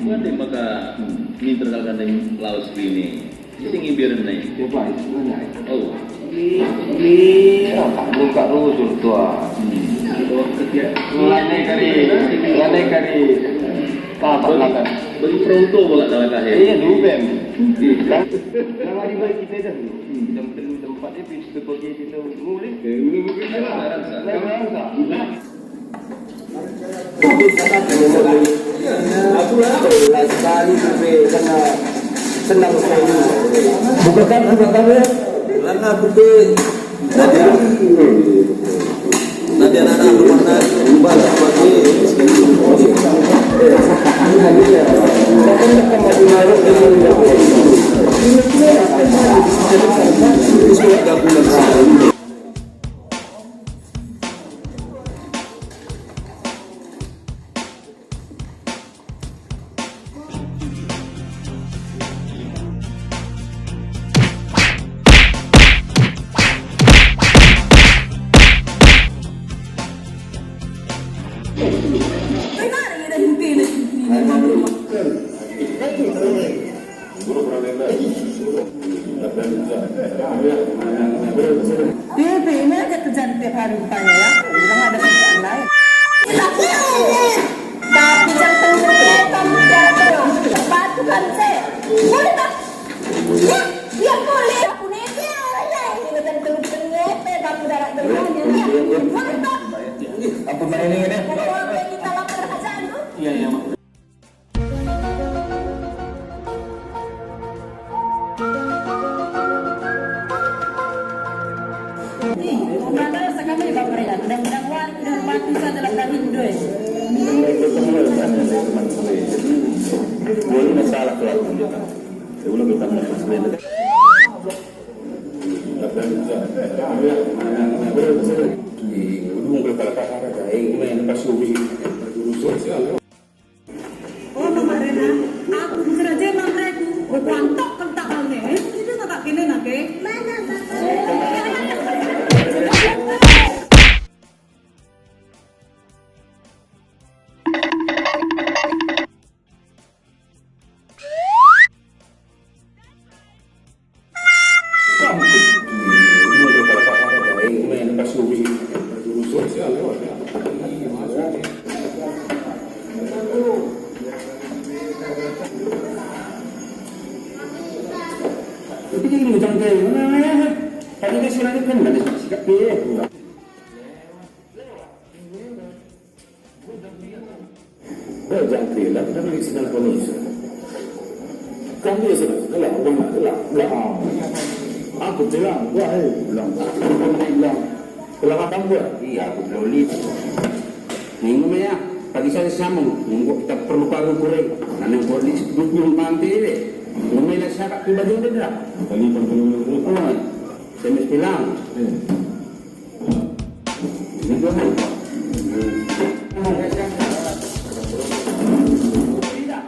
Buat maka ini terkalkan dengan laos ini. Ini ngibirin nih. Coba sebenarnya. Oh. Ini buka rusul tua. Mulai kari. Apa makan? Bagi pronto bolak dalam kahir. Iya dulu bem. Nama di balik kita dah. Tempat itu seperti kita mulai. Aku lah sekali sampai kena senang sekali. Bukakan ya. Lana bukan. Nanti anak-anak berwarna ubah seperti Ini aja kerjaan tiap hari tanya ya, bilang ada kerjaan lain. Tapi yang penting kamu jalan terus, batu kan saya, boleh tak? Ya, ya boleh. Aku nete aja, ini tentu nete, kamu darah terusnya, ya, boleh tak? apa main ini? Boleh kita lapor kerjaan tu? Iya. Boleh masalah kalau ulang kita sebenarnya. Oh, Marina, aku kerja mamreku, berkuantok kentak halnya. Itu tak kene nake. Mana ini macam mana? Tadi dia sudah kan mana sikap dia. Jangan terlalu kita beri sinyal polis. Kamu ya sudah, telah. Aku bilang, wahai, bilang. Telah kamu buat? Iya, aku belum lihat. Minggu ya, tadi saya sambung. Minggu kita perlu paru kurang. Nanti polis duduk nanti deh. Lumila siya pribadi din na. Kalipan ko naman mo. Oo. Saya mesti bilang. Ini dua hal. Tidak.